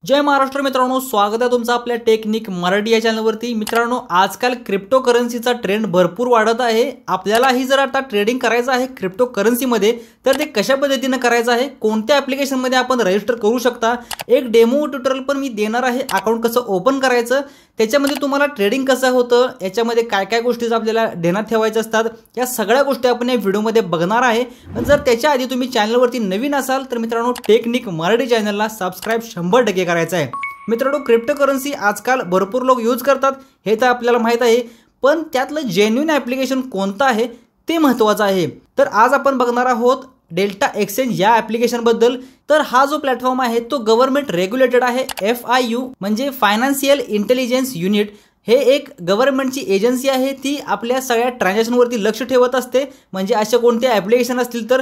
जय महाराष्ट्र मित्रांनो, स्वागत आहे तुमचं आपल्या टेक्निक मराठी या चॅनलवरती। मित्रांनो, आजकाल क्रिप्टो करन्सीचा ट्रेंड भरपूर वाढत आहे। आपल्यालाही जर आता ट्रेडिंग करायचं आहे क्रिप्टो करन्सीमध्ये तर ते कशा पद्धतीने करायचं आहे, कोणत्या ॲप्लिकेशनमध्ये आपण रजिस्टर करू शकता, एक डेमो ट्युटोरियल पण मी देणार आहे। अकाउंट कसं ओपन करायचं, त्याच्यामध्ये तुम्हाला ट्रेडिंग कसं होतं, याच्यामध्ये काय काय गोष्टी आपल्याला ध्यानात ठेवायच्या असतात, या सगळ्या गोष्टी आपण या व्हिडिओमध्ये बघणार आहे। पण जर त्याच्या आधी तुम्ही चॅनलवरती नवीन असाल तर मित्रांनो, टेक्निक मराठी चॅनलला सबस्क्राइब 100% करायचं आहे। मित्रांनो, क्रिप्टो करन्सी आजकाल भरपूर लोक यूज करतात हे तर आपल्याला माहित आहे, पण त्यातलं जेन्युइन ॲप्लिकेशन कोणतं आहे ते महत्त्वाचं आहे। तर आज आपण बघणार आहोत डेल्टा एक्सचेंज या ॲप्लिकेशन बद्दल। तर हा जो प्लॅटफॉर्म आहे तो गव्हर्नमेंट रेग्युलेटेड आहे। FIU म्हणजे फायनान्शियल इंटेलिजन्स युनिट, हे एक गव्हर्नमेंटची एजन्सी आहे। ती आपल्या सगळ्या ट्रान्झॅक्शनवरती लक्ष ठेवत असते। म्हणजे असे कोणते ॲप्लिकेशन असतील तर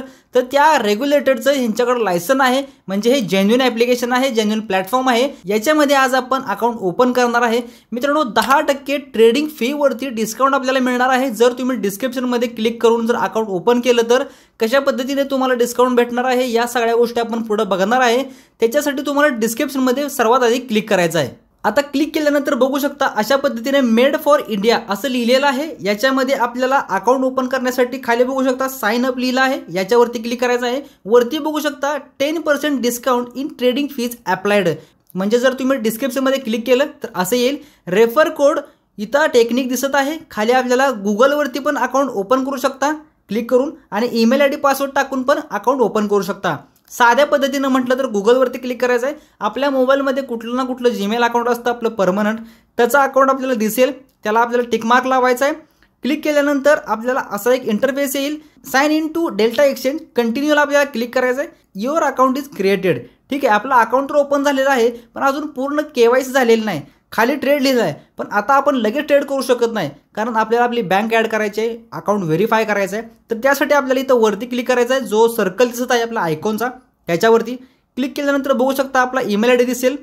त्या रेग्युलेटेडचं ह्यांच्याकडे लायसन आहे, म्हणजे हे जेन्युइन ॲप्लिकेशन आहे, जेन्युइन प्लॅटफॉर्म आहे। याच्यामध्ये आज आपण अकाउंट ओपन करणार आहे। मित्रांनो, 10% ट्रेडिंग फीवरती डिस्काउंट आपल्याला मिळणार आहे जर तुम्ही डिस्क्रिप्शनमध्ये क्लिक करून जर अकाउंट ओपन केलं तर। कशा पद्धतीने तुम्हाला डिस्काउंट भेटणार आहे या सगळ्या गोष्टी आपण पुढे बघणार आहे। त्याच्यासाठी तुम्हाला डिस्क्रिप्शनमध्ये सर्वात आधी क्लिक करायचं आहे। आता क्लिक केल्यानंतर बघू शकता अशा पद्धतीने मेड फॉर इंडिया असं लिहिलेलं आहे। याच्यामध्ये आपल्याला अकाउंट ओपन करण्यासाठी खाली बघू शकता साइन अप लिहिलं आहे, याच्यावरती क्लिक करायचं आहे। वरती बघू शकता 10% discount in trading fees applied, म्हणजे जर तुम्ही डिस्क्रिप्शनमध्ये क्लिक केलं तर असं येईल। रेफर कोड इथं टेक्निक दिसत आहे। खाली आपल्याला गुगलवरती पण अकाउंट ओपन करू शकता क्लिक करून, आणि ईमेल ID पासवर्ड टाकून पण अकाउंट ओपन करू शकता। साध्या पद्धतीने म्हटलं तर गुगलवरती क्लिक करायचं आहे। आपल्या मोबाईलमध्ये कुठलं ना कुठलं जीमेल अकाउंट असतं आपलं परमनंट, त्याचा अकाउंट आपल्याला दिसेल, त्याला आपल्याला टिक मार्क लावायचा आहे। क्लिक केल्यानंतर आपल्याला असा एक इंटरफेस येईल, sign in to Delta Exchange कंटिन्यूला आपल्याला क्लिक करायचं आहे। युअर अकाउंट इज क्रिएटेड, ठीक आहे, आपला अकाउंट तर ओपन झालेला आहे पण अजून पूर्ण KYC झालेलं नाही। खाली ट्रेड लिहिलं आहे, पण आता आपण लगेच ट्रेड करू शकत नाही, कारण आपल्याला आपली बँक ॲड करायची आहे, अकाउंट व्हेरीफाय करायचं आहे। तर त्यासाठी आपल्याला इथं वरती क्लिक करायचं आहे, जो सर्कल दिसत आहे आपला आयकॉनचा त्याच्यावरती क्लिक केल्यानंतर बघू शकता आपला ईमेल ID दिसेल,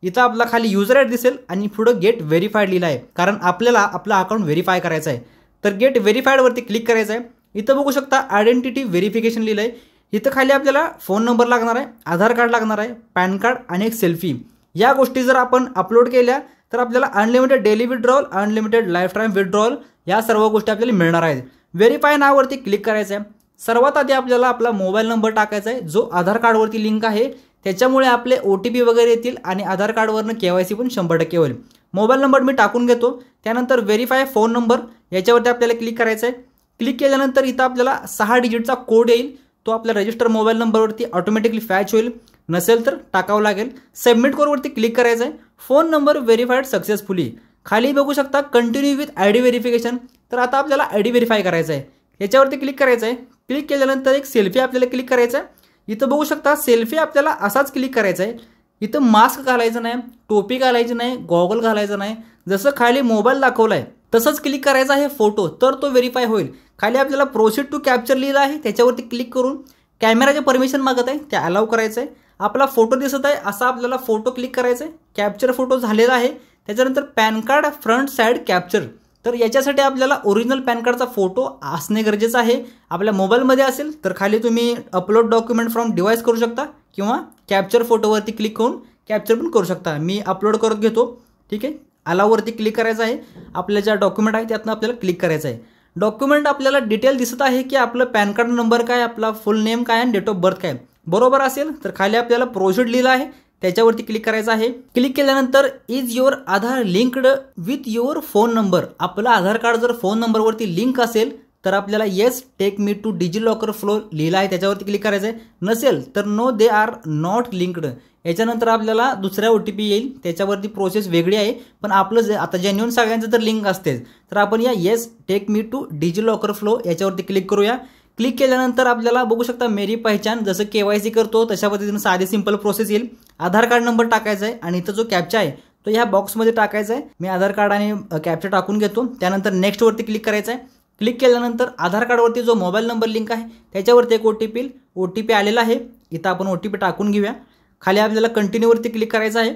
इथं आपला खाली युजर ID दिसेल आणि पुढे गेट व्हेरीफाईड लिहिलं आहे, कारण आपल्याला आपला अकाउंट व्हेरीफाय करायचं आहे। तर गेट व्हेरीफाईडवरती क्लिक करायचं आहे। इथं बघू शकता आयडेंटिटी व्हेरिफिकेशन लिहिलं आहे। इथं खाली आपल्याला फोन नंबर लागणार आहे, आधार कार्ड लागणार आहे, पॅन कार्ड आणि एक सेल्फी। या गोष्टी जर आपण अपलोड केल्या तर आपल्याला unlimited daily withdrawal, unlimited life time withdrawal या सर्व गोष्टी आपल्याला मिळणार आहेत। व्हेरीफाय नाववरती क्लिक करायचं आहे। सर्वात आधी आपल्याला आपला मोबाईल नंबर टाकायचा आहे, जो आधार कार्डवरती लिंक आहे, त्याच्यामुळे आपले OTP वगैरे येतील आणि आधार कार्डवरनं KYC पण 100% होईल। मोबाईल नंबर मी टाकून घेतो। त्यानंतर व्हेरीफाय फोन नंबर याच्यावरती आपल्याला क्लिक करायचं आहे। क्लिक केल्यानंतर इथं आपल्याला 6 डिजिटचा कोड येईल, तो आपल्या रजिस्टर मोबाईल नंबरवरती ऑटोमॅटिकली फॅच होईल, नसेल तर टाकावं लागेल। सबमिट कोडवरती क्लिक करायचं आहे। Phone number verified successfully. खाली बघू शकता कंटिन्यू विथ ID व्हेरिफिकेशन, तर आता आपल्याला ID व्हेरीफाय करायचं आहे, याच्यावरती क्लिक करायचं आहे। क्लिक केल्यानंतर एक सेल्फी आपल्याला क्लिक करायचा आहे। इथं बघू शकता सेल्फी आपल्याला असाच क्लिक करायचा आहे। इथं मास्क घालायचं नाही, टोपी घालायची नाही, गॉगल घालायचं नाही, जसं खाली मोबाईल दाखवला आहे तसंच क्लिक करायचा आहे फोटो, तर तो व्हेरीफाय होईल। खाली आपल्याला प्रोसीड टू कॅप्चर लिहिलं आहे, त्याच्यावरती क्लिक करून कॅमेराचे परमिशन मागत आहे, ते अलाउ करायचं आहे। आपला फोटो दिसत आहे असा आपल्याला फोटो क्लिक करायचा आहे, कॅप्चर फोटो झालेला आहे। त्याच्यानंतर pan card front side capture, तर याच्यासाठी आपल्याला ओरिजिनल पॅन कार्डचा फोटो असणे गरजेचं आहे। आपल्या मोबाईलमध्ये असेल तर खाली तुम्ही अपलोड डॉक्युमेंट फ्रॉम डिव्हाइस करू शकता, किंवा कॅप्चर फोटोवरती क्लिक करून कॅप्चर पण करू शकता। मी अपलोड करत घेतो, ठीक आहे। अलावरती क्लिक करायचं आहे। आपल्या ज्या डॉक्युमेंट आहे त्यातनं आपल्याला क्लिक करायचं आहे। डॉक्युमेंट आपल्याला डिटेल दिसत आहे की आपलं पॅन कार्ड नंबर काय, आपला फुल नेम काय आणि डेट ऑफ बर्थ काय, बरोबर असेल तर खाली आपल्याला प्रोसीड लिहिलं आहे, त्याच्यावरती क्लिक करायचं आहे। क्लिक केल्यानंतर is your Aadhaar linked with your phone number, आपलं आधार कार्ड जर फोन नंबरवरती लिंक असेल तर आपल्याला yes take me to DigiLocker flow लिहिलं आहे, त्याच्यावरती क्लिक करायचं आहे। नसेल तर no they are not linked, याच्यानंतर आपल्याला दुसऱ्या OTP येईल, त्याच्यावरती प्रोसेस वेगळी आहे, पण आपलं आता जेन्युइन सगळ्यांचं तर लिंक असतेच, तर आपण या yes take me to DigiLocker flow याच्यावरती क्लिक करूया। क्लिक केल्यानंतर आपल्याला बघू शकता मेरी पहचान, जसं KYC करतो तशा पद्धतीने साधी सिंपल प्रोसेस येईल। आधार कार्ड नंबर टाकायचा आहे आणि इथं जो कॅप्चा आहे तो ह्या बॉक्समध्ये टाकायचा आहे। मी आधार कार्ड आणि कॅप्चा टाकून घेतो। त्यानंतर नेक्स्टवरती क्लिक करायचं आहे। क्लिक केल्यानंतर आधार कार्डवरती जो मोबाईल नंबर लिंक आहे त्याच्यावरती एक OTP आलेला आहे, इथं आपण OTP टाकून घेऊया। खाली आपल्याला कंटिन्यूवरती क्लिक करायचं आहे।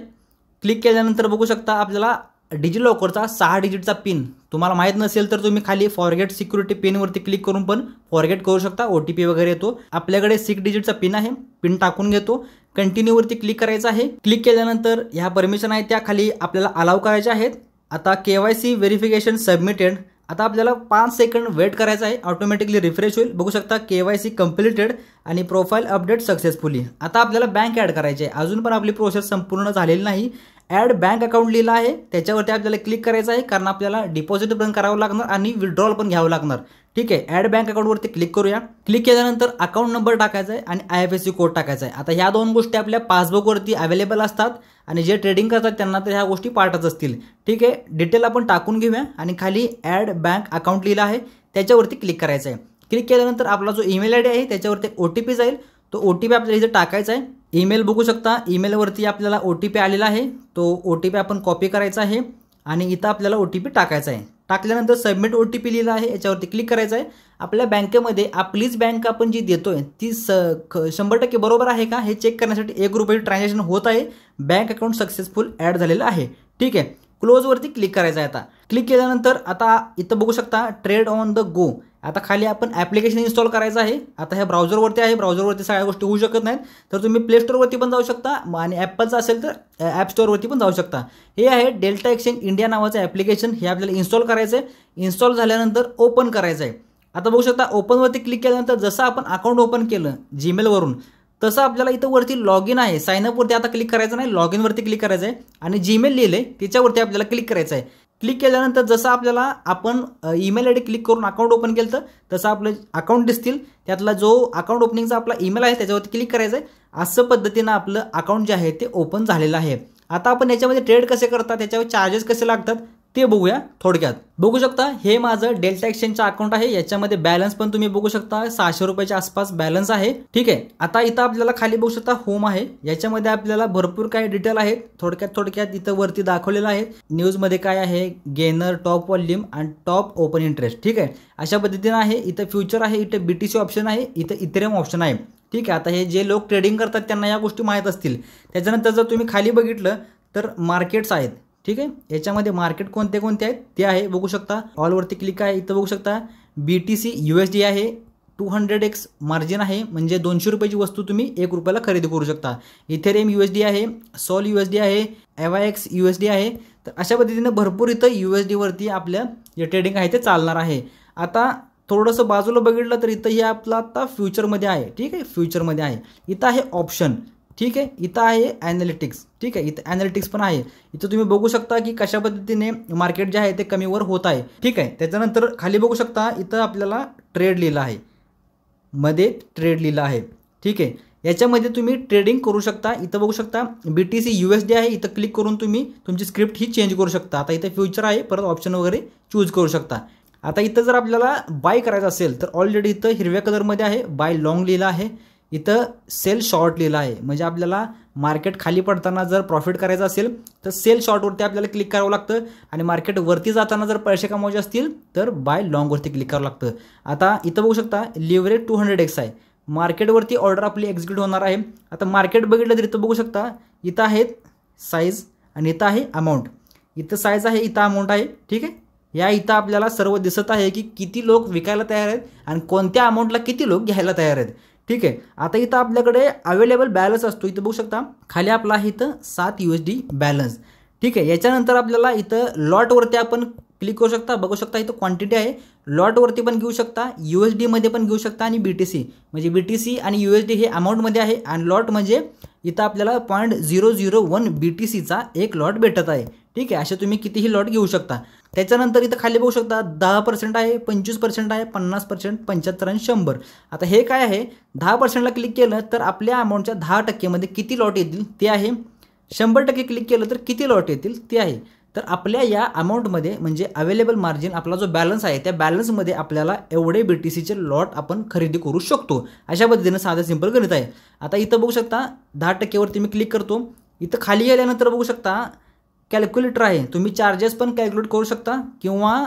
क्लिक केल्यानंतर बघू शकता आपल्याला डिजिलॉकरचा 6 डिजिटचा पिन तुम्हाला माहीत नसेल तर तुम्ही खाली फॉरगेट सिक्युरिटी पिनवरती क्लिक करून पण फॉरगेट करू शकता. OTP वगैरे येतो. आपल्याकडे 6 डिजिटचा पिन आहे, पिन टाकून घेतो. कंटिन्यूवरती क्लिक करायचं आहे. क्लिक केल्यानंतर ह्या परमिशन आहे त्या खाली आपल्याला अलाउ करायच्या आहेत. आता KYC व्हेरिफिकेशन सबमिटेड. आता आपल्याला 5 सेकंड वेट करायचं आहे. ऑटोमॅटिकली रिफ्रेश होईल. बघू शकता KYC कंप्लीटेड आणि प्रोफाईल अपडेट सक्सेसफुली. आता आपल्याला बँक ॲड करायची आहे. अजून पण आपली प्रोसेस संपूर्ण झालेली नाही. ॲड बँक अकाउंट लिहिलं आहे, त्याच्यावरती आपल्याला क्लिक करायचं आहे कारण आपल्याला डिपॉझिट पण करावं लागणार आणि विड्रॉल पण घ्यावं लागणार. ठीक आहे, ॲड बँक अकाउंटवरती क्लिक करूया. क्लिक केल्यानंतर अकाउंट नंबर टाकायचा आहे आणि IFSC कोड टाकायचा आहे. आता ह्या 2 गोष्टी आपल्या पासबुकवरती अवेलेबल असतात आणि जे ट्रेडिंग करतात त्यांना तर ह्या गोष्टी पाठच असतील. ठीक आहे, डिटेल आपण टाकून घेऊया आणि खाली ॲड बँक अकाउंट लिहिलं आहे त्याच्यावरती क्लिक करायचं आहे. क्लिक केल्यानंतर आपला जो ईमेल ID आहे त्याच्यावरती OTP जाईल. तो OTP आपल्याला इथे टाकायचा आहे. ईमेल बघू शकता, ईमेलवरती आपल्याला OTP आलेला आहे. तो OTP आपण कॉपी करायचा आहे आणि इथं आपल्याला OTP टाकायचा आहे. टाकल्यानंतर सबमिट OTP लिहिला आहे, याच्यावरती क्लिक करायचं आहे. आपल्या बँकेमध्ये आपलीच बँक आपण जी देतोय ती 100% बरोबर आहे का हे चेक करण्यासाठी 1 रुपयाचे ट्रान्झॅक्शन होत आहे. बँक अकाउंट सक्सेसफुल ॲड झालेलं आहे. ठीक आहे, क्लोजवरती क्लिक करायचं आहे. आता क्लिक केल्यानंतर आता इथं बघू शकता ट्रेड ऑन द गो. आता खाली आपण ॲप्लिकेशन इन्स्टॉल करायचं आहे. आता ह्या ब्राउझरवरती आहे, ब्राउझरवरती सगळ्या गोष्टी होऊ शकत नाहीत तर तुम्ही प्ले स्टोअरवरती पण जाऊ शकता आणि ॲपलचं असेल तर ॲप स्टोअरवरती पण जाऊ शकता. हे आहे डेल्टा एक्सचेंज इंडिया नावाचं ॲप्लिकेशन. हे आपल्याला इन्स्टॉल करायचं आहे. इन्स्टॉल झाल्यानंतर ओपन करायचं आहे. आता बघू शकता ओपनवरती क्लिक केल्यानंतर जसं आपण अकाउंट ओपन केलं जीमेलवरून तसं आपल्याला इथं वरती लॉग इन आहे. साइनअपवरती आता क्लिक करायचं नाही, लॉग इनवरती क्लिक करायचं आहे आणि जीमेल लिहिलं आहे त्याच्यावरती आपल्याला क्लिक करायचं आहे. क्लिक केल्यानंतर जसं आपल्याला आपण ईमेल ID क्लिक करून अकाउंट ओपन केलं तसं आपलं अकाउंट दिसतील. त्यातला जो अकाउंट ओपनिंगचा आपला ईमेल आहे त्याच्यावरती क्लिक करायचं आहे. असं पद्धतीनं आपलं अकाउंट जे आहे ते ओपन झालेलं आहे. आता आपण याच्यामध्ये ट्रेड कसे करतात, त्याच्यावर चार्जेस कसे लागतात ते बघूया थोडक्यात. बघू शकता हे माझं डेल्टा एक्सचेंजचं अकाउंट आहे. याच्यामध्ये बॅलन्स पण तुम्ही बघू शकता 600 रुपयाच्या आसपास बॅलन्स आहे. ठीक आहे, आता इथं आपल्याला खाली बघू शकता होम आहे. याच्यामध्ये आपल्याला भरपूर काही डिटेल आहेत. थोडक्यात इथं वरती दाखवलेलं आहे. न्यूजमध्ये काय आहे, गेनर, टॉप व्हॉल्यूम आणि टॉप ओपन इंटरेस्ट. ठीक आहे, अशा पद्धतीनं आहे. इथं फ्युचर आहे, इथं BTC ऑप्शन आहे, इथं इथेरियम ऑप्शन आहे. ठीक आहे, आता हे जे लोक ट्रेडिंग करतात त्यांना या गोष्टी माहीत असतील. त्याच्यानंतर जर तुम्ही खाली बघितलं तर मार्केट्स आहेत. ठीक आहे, याच्यामध्ये मार्केट कोणते कोणते आहेत ते आहे बघू शकता. ऑलवरती क्लिक आहे. इथं बघू शकता BTC USD आहे. 200x मार्जिन आहे, म्हणजे 200 रुपयाची वस्तू तुम्ही 1 रुपयाला खरेदी करू शकता. इथेरियम USD आहे, सॉल USD आहे, AVAX USD आहे. तर अशा पद्धतीनं भरपूर इथं USD वरती आपल्या जे ट्रेडिंग आहे ते चालणार आहे. आता थोडंसं बाजूला बघितलं तर इथं हे आपलं आता फ्युचरमध्ये आहे. ठीक आहे, फ्युचरमध्ये आहे. इथं आहे ऑप्शन. ठीक आहे, इथं आहे ॲनालिटिक्स. ठीक आहे, इथं ॲनालिटिक्स पण आहे. इथं तुम्ही बघू शकता की कशा पद्धतीने मार्केट जे आहे ते कमीवर होत आहे. ठीक आहे, त्याच्यानंतर खाली बघू शकता इथं आपल्याला ट्रेड लिहिलं आहे, मध्ये ट्रेड लिहिलं आहे. ठीक आहे, याच्यामध्ये तुम्ही ट्रेडिंग करू शकता. इथं बघू शकता BTC USD आहे. इथं क्लिक करून तुम्ही तुमची स्क्रिप्ट ही चेंज करू शकता. आता इथं फ्युचर आहे, परत ऑप्शन वगैरे चूज करू शकता. आता इथं जर आपल्याला बाय करायचं असेल तर ऑलरेडी इथं हिरव्या कलरमध्ये आहे, बाय लॉंग लिहिलं आहे. इथं सेल शॉर्ट लिहिलं आहे, म्हणजे आपल्याला मार्केट खाली पडताना जर प्रॉफिट करायचं असेल तर सेल शॉर्टवरती आपल्याला क्लिक करावं लागतं आणि मार्केट वरती जाताना जर पैसे कमवायचे असतील तर बाय लॉंगवरती क्लिक करावं लागतं. आता इथं बघू शकता लिव्हरेज 200x आहे. मार्केटवरती ऑर्डर आपली एक्झिक्यूट होणार आहे. आता मार्केट बघितलं तर इथं बघू शकता इथं आहेत साईज आणि इथं आहे अमाऊंट. इथं साईज आहे, इथं अमाऊंट आहे. ठीक आहे, या इथं आपल्याला सर्व दिसत आहे की किती लोक विकायला तयार आहेत आणि कोणत्या अमाऊंटला किती लोक घ्यायला तयार आहेत. ठीक आहे, आता इथं आपल्याकडे अवेलेबल बॅलन्स असतो. इथं बघू शकता खाली आपला आहे इथं 7 USD बॅलन्स. ठीक आहे, याच्यानंतर आपल्याला इथं लॉटवरती आपण क्लिक करू शकता. बघू शकता इथं क्वांटिटी आहे. लॉटवरती पण घेऊ शकता, USD मध्ये पण घेऊ शकता आणि BTC म्हणजे BTC आणि USD हे अमाऊंटमध्ये आहे आणि लॉट म्हणजे इथं आपल्याला 0.001 BTCचा एक लॉट भेटत आहे. ठीक आहे, असे तुम्ही कितीही लॉट घेऊ शकता. त्याच्यानंतर इथं खाली बघू शकता 10% आहे, 25% आहे, 50%, 75 आणि 100. आता हे काय आहे, 10%ला क्लिक केलं तर आपल्या अमाऊंटच्या 10% किती लॉट येतील ते आहे. 100% क्लिक केलं तर किती लॉट येतील ते आहे. तर आपल्या या अमाऊंटमध्ये म्हणजे अवेलेबल मार्जिन आपला जो बॅलन्स आहे त्या बॅलन्समध्ये आपल्याला एवढे BTCचे लॉट आपण खरेदी करू शकतो. अशा पद्धतीने साधं सिंपल गणित आहे. आता इथं बघू शकता 10%वरती मी क्लिक करतो. इथं खाली गेल्यानंतर बघू शकता कॅल्क्युलेटर आहे. तुम्ही चार्जेस पण कॅल्क्युलेट करू शकता किंवा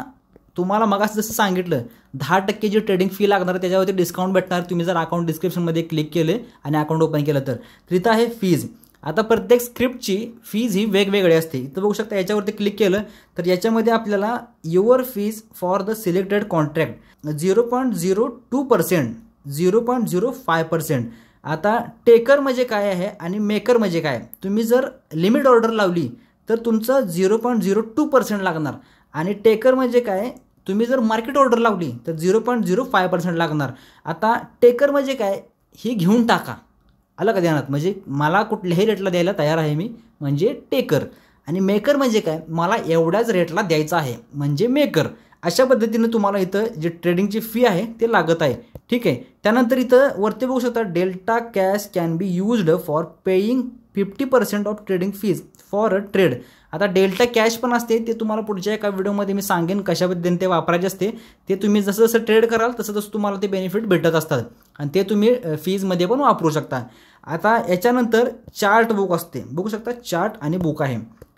तुम्हाला मगाच जसं सांगितलं 10% जी ट्रेडिंग फी लागणार त्याच्यावरती डिस्काउंट भेटणार तुम्ही जर अकाउंट डिस्क्रिप्शनमध्ये क्लिक केले आणि अकाउंट ओपन केलं तर. इथं आहे फीज. आता प्रत्येक स्क्रिप्टची फीज ही वेगवेगळी असते. इथं बघू शकता, याच्यावरती क्लिक केलं तर याच्यामध्ये आपल्याला your fees for the selected contract 0.02%, 0.05%. आता टेकर म्हणजे काय आहे आणि मेकर म्हणजे काय. तुम्ही जर लिमिट ऑर्डर लावली तर तुमचं 0.02% लागणार, आणि टेकर म्हणजे काय, तुम्ही जर मार्केट ऑर्डर लावली तर 0.05% लागणार. आता टेकर म्हणजे काय, ही घेऊन टाका, आलं का ध्यानात, म्हणजे मला कुठल्याही रेटला द्यायला तयार आहे मी, म्हणजे टेकर. आणि मेकर म्हणजे काय, मला एवढ्याच रेटला द्यायचा आहे, म्हणजे मेकर. अशा पद्धतीने तुम्हाला इथं जे ट्रेडिंगची फी आहे ते लागत आहे. ठीक आहे. त्यानंतर इथं वरती बघू शकता, delta cash can be used for paying 50% of trading fees for a trade. आता डेल्टा कॅश पण असते, ते तुम्हाला पुढच्या एका व्हिडिओमध्ये मी सांगेन कशा पद्धतीने ते वापरायचे असते. ते तुम्ही जसं जसं ट्रेड कराल तसं तसं तुम्हाला ते बेनिफिट भेटत असतात, आणि ते तुम्ही फीजमध्ये पण वापरू शकता. आता याच्यानंतर चार्ट बुक असते, बघू शकता चार्ट आणि बुक आहे.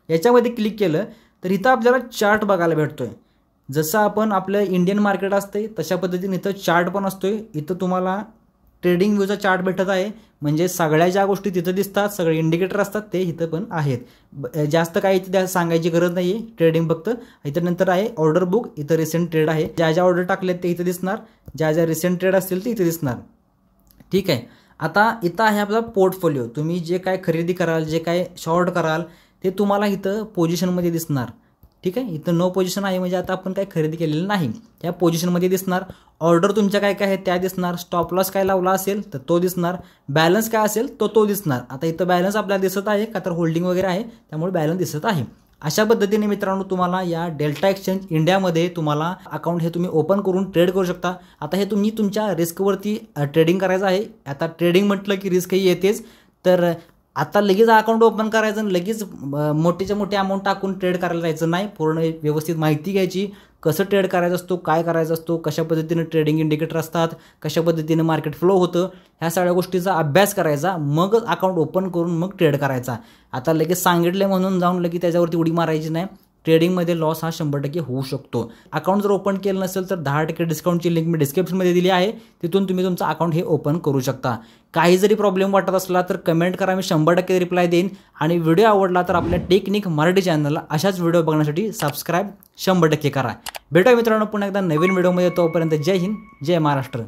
याच्यामध्ये क्लिक केलं तर इथं आपल्याला चार्ट बघायला भेटतोय. जसं आपण आपलं इंडियन मार्केट असते तशा पद्धतीने इथं चार्ट पण असतोय. इथं तुम्हाला ट्रेडिंग व्ह्यूचा चार्ट भेटत आहे, म्हणजे सगळ्या ज्या गोष्टी तिथं दिसतात, सगळे इंडिकेटर असतात ते इथं पण आहेत. जास्त काही इथं सांगायची गरज नाही आहे. ट्रेडिंग फक्त इथं नंतर आहे ऑर्डर बुक, इथं रिसेंट ट्रेड आहे, ज्या ज्या ऑर्डर टाकलेत ते इथं दिसणार, ज्या ज्या रिसेंट ट्रेड असतील ते इथे दिसणार. ठीक आहे. आता इथं आहे आपला पोर्टफोलिओ. तुम्ही जे काय खरेदी कराल, जे काय शॉर्ट कराल ते तुम्हाला इथं पोझिशनमध्ये दिसणार. ठीक आहे. इथं नो पोझिशन आहे, म्हणजे आता आपण काय खरेदी केलेलं नाही, त्या पोझिशनमध्ये दिसणार. ऑर्डर तुमच्या काय काय आहेत त्या दिसणार. स्टॉप लॉस काय लावला असेल तर तो दिसणार. बॅलन्स काय असेल तो दिसणार. आता इथं बॅलन्स आपल्याला दिसत आहे का, तर होल्डिंग वगैरे आहे त्यामुळे बॅलन्स दिसत आहे. अशा पद्धतीने मित्रांनो तुम्हाला या डेल्टा एक्सचेंज इंडियामध्ये तुम्हाला अकाउंट हे तुम्ही ओपन करून ट्रेड करू शकता. आता हे तुम्ही तुमच्या रिस्कवरती ट्रेडिंग करायचं आहे. आता ट्रेडिंग म्हटलं की रिस्क ही येतेच, तर आता लगेच अकाउंट ओपन करायचं आणि लगेच मोठीच्या मोठी अमाऊंट टाकून ट्रेड करायला जायचं नाही. पूर्ण व्यवस्थित माहिती घ्यायची, कसं ट्रेड करायचं असतो, काय करायचं असतो, कशा पद्धतीने ट्रेडिंग इंडिकेटर असतात, कशा पद्धतीने मार्केट फ्लो होतं, ह्या सगळ्या गोष्टीचा अभ्यास करायचा, मग अकाउंट ओपन करून मग ट्रेड करायचा. आता लगेच सांगितले म्हणून जाऊन लगेच त्याच्यावरती उडी मारायची नाही. ट्रेडिंगमध्ये लॉस हा 100% होऊ शकतो. अकाउंट जर ओपन केलं नसेल तर 10% डिस्काउंटची लिंक मी डिस्क्रिप्शनमध्ये दिली आहे, तिथून तुम्ही तुमचं अकाउंट हे ओपन करू शकता. काही जरी प्रॉब्लेम वाटत असला तर कमेंट करा, मी 100% रिप्लाय देईन. आणि व्हिडिओ आवडला तर आपल्या टेक्निक मराठी चॅनलला अशाच व्हिडिओ बघण्यासाठी सबस्क्राईब 100% करा. भेटूया मित्रांनो पुन्हा एकदा नवीन व्हिडिओमध्ये. तोपर्यंत जय हिंद, जय महाराष्ट्र.